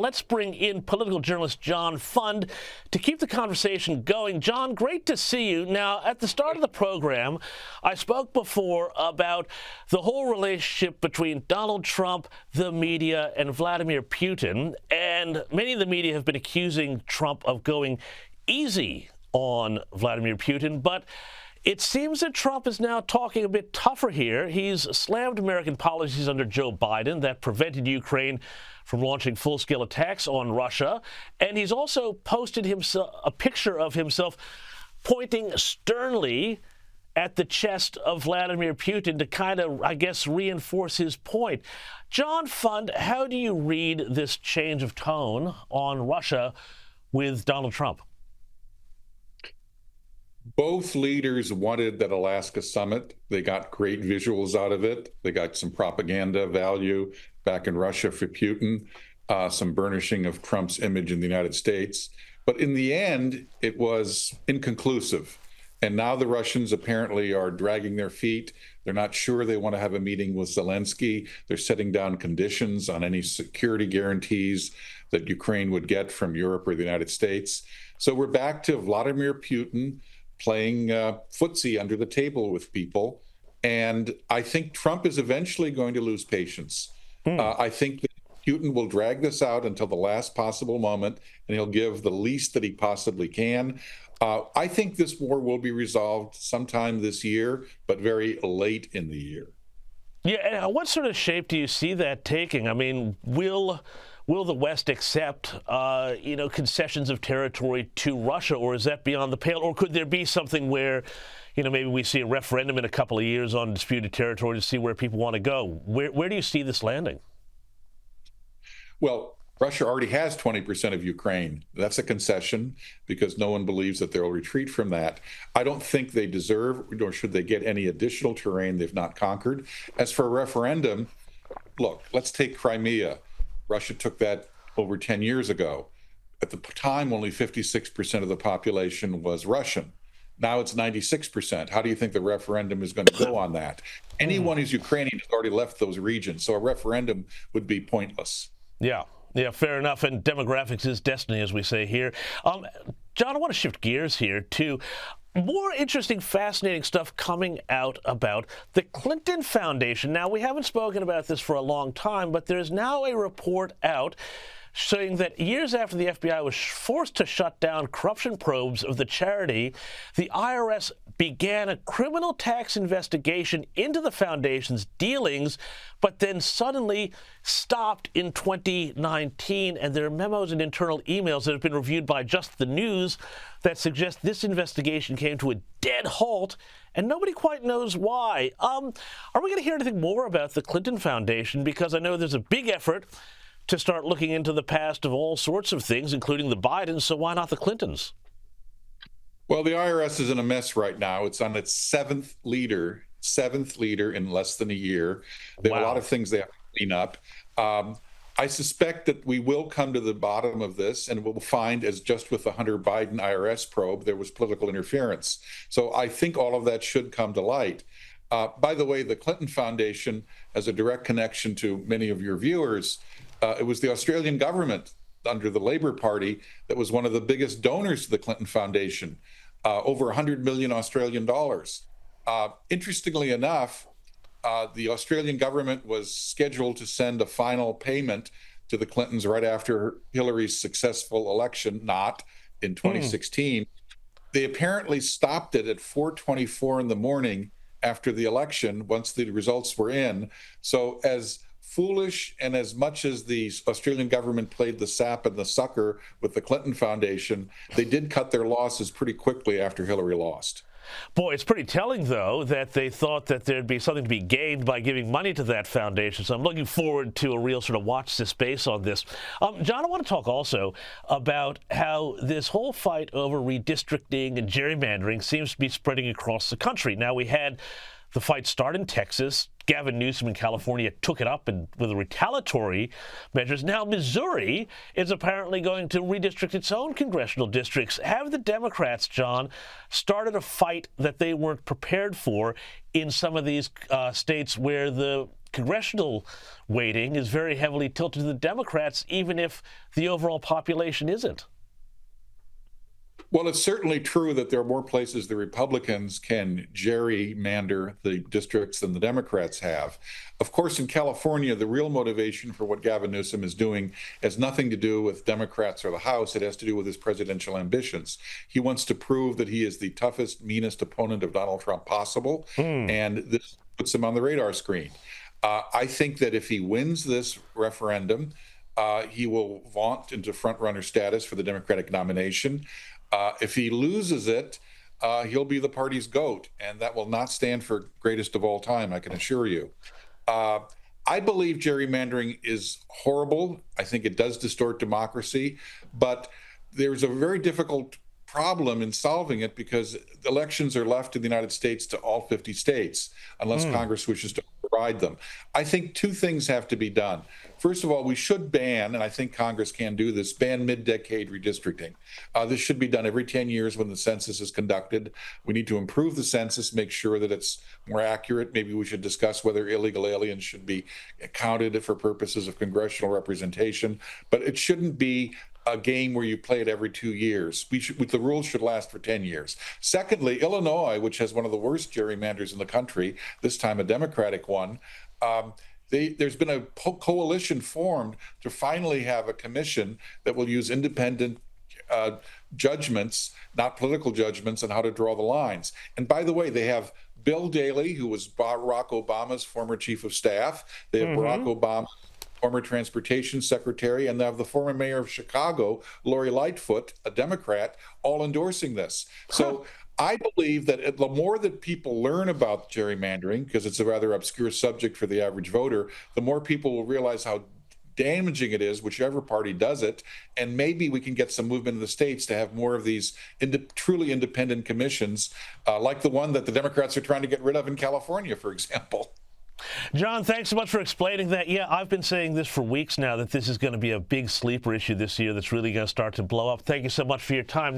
Let's bring in political journalist John Fund to keep the conversation going. John, great to see you. Now, at the start of the program, I spoke before about the whole relationship between Donald Trump, the media, and Vladimir Putin. And many of the media have been accusing Trump of going easy on Vladimir Putin. But it seems that Trump is now talking a bit tougher here. He's slammed American policies under Joe Biden that prevented Ukraine from launching full-scale attacks on Russia. And he's also posted a picture of himself pointing sternly at the chest of Vladimir Putin to kind of, I guess, reinforce his point. John Fund, how do you read this change of tone on Russia with Donald Trump? Both leaders wanted that Alaska summit. They got great visuals out of it. They got some propaganda value back in Russia for Putin, some burnishing of Trump's image in the United States. But in the end, it was inconclusive. And now the Russians apparently are dragging their feet. They're not sure they want to have a meeting with Zelensky. They're setting down conditions on any security guarantees that Ukraine would get from Europe or the United States. So we're back to Vladimir Putin playing footsie under the table with people. And I think Trump is eventually going to lose patience. I think that Putin will drag this out until the last possible moment, and he'll give the least that he possibly can. I think this war will be resolved sometime this year, but very late in the year. Yeah, and what sort of shape do you see that taking? I mean, will the West accept, concessions of territory to Russia, or is that beyond the pale? Or could there be something where, maybe we see a referendum in a couple of years on disputed territory to see where people want to go? Where do you see this landing? Well, Russia already has 20% of Ukraine. That's a concession because no one believes that they'll retreat from that. I don't think they deserve, nor should they get any additional terrain they've not conquered. As for a referendum, look, let's take Crimea. Russia took that over 10 years ago. At the time, only 56% of the population was Russian. Now it's 96%. How do you think the referendum is going to go on that? Anyone who's Ukrainian has already left those regions, so a referendum would be pointless. Yeah, fair enough. And demographics is destiny, as we say here. John, I want to shift gears here to more interesting, fascinating stuff coming out about the Clinton Foundation. Now, we haven't spoken about this for a long time, but there's now a report out saying that years after the FBI was forced to shut down corruption probes of the charity, the IRS began a criminal tax investigation into the foundation's dealings, but then suddenly stopped in 2019. And there are memos and internal emails that have been reviewed by Just the News that suggest this investigation came to a dead halt, and nobody quite knows why. Are we going to hear anything more about the Clinton Foundation? Because I know there's a big effort to start looking into the past of all sorts of things, including the Bidens, so why not the Clintons? Well, the IRS is in a mess right now. It's on its seventh leader in less than a year. There are a lot of things they have to clean up. I suspect that we will come to the bottom of this, and we'll find, as just with the Hunter Biden IRS probe, there was political interference. So I think all of that should come to light. By the way, the Clinton Foundation has a direct connection to many of your viewers. It was the Australian government under the Labour Party that was one of the biggest donors to the Clinton Foundation, over 100 million Australian dollars. Interestingly enough, the Australian government was scheduled to send a final payment to the Clintons right after Hillary's successful election, not in 2016. They apparently stopped it at 4:24 in the morning after the election, once the results were in. So as foolish and as much as the Australian government played the sap and the sucker with the Clinton Foundation, they did cut their losses pretty quickly after Hillary lost. Boy, it's pretty telling, though, that they thought that there'd be something to be gained by giving money to that foundation. So I'm looking forward to a real sort of watch this space on this. John, I want to talk also about how this whole fight over redistricting and gerrymandering seems to be spreading across the country. Now, we had the fight start in Texas. Gavin Newsom in California took it up with retaliatory measures. Now Missouri is apparently going to redistrict its own congressional districts. Have the Democrats, John, started a fight that they weren't prepared for in some of these states where the congressional weighting is very heavily tilted to the Democrats, even if the overall population isn't. Well, it's certainly true that there are more places the Republicans can gerrymander the districts than the Democrats have. Of course, in California, the real motivation for what Gavin Newsom is doing has nothing to do with Democrats or the House. It has to do with his presidential ambitions. He wants to prove that he is the toughest, meanest opponent of Donald Trump possible, and this puts him on the radar screen. I think that if he wins this referendum, he will vaunt into front-runner status for the Democratic nomination. If he loses it, he'll be the party's GOAT, and that will not stand for greatest of all time, I can assure you. I believe gerrymandering is horrible. I think it does distort democracy, but there's a very difficult problem in solving it because elections are left in the United States to all 50 states unless Congress wishes to override them. I think two things have to be done. First of all, we should ban, and I think Congress can do this, ban mid-decade redistricting. This should be done every 10 years when the census is conducted. We need to improve the census, make sure that it's more accurate. Maybe we should discuss whether illegal aliens should be counted for purposes of congressional representation, but it shouldn't be a game where you play it every 2 years. The rules should last for 10 years. Secondly, Illinois, which has one of the worst gerrymanders in the country, this time a Democratic one, there's been a coalition formed to finally have a commission that will use independent judgments, not political judgments, on how to draw the lines. And by the way, they have Bill Daley, who was Barack Obama's former chief of staff. They have Barack Obama, former transportation secretary, and they have the former mayor of Chicago, Lori Lightfoot, a Democrat, all endorsing this. So I believe that the more that people learn about gerrymandering, because it's a rather obscure subject for the average voter, the more people will realize how damaging it is, whichever party does it, and maybe we can get some movement in the states to have more of these truly independent commissions, like the one that the Democrats are trying to get rid of in California, for example. John, thanks so much for explaining that. Yeah, I've been saying this for weeks now, that this is going to be a big sleeper issue this year that's really going to start to blow up. Thank you so much for your time.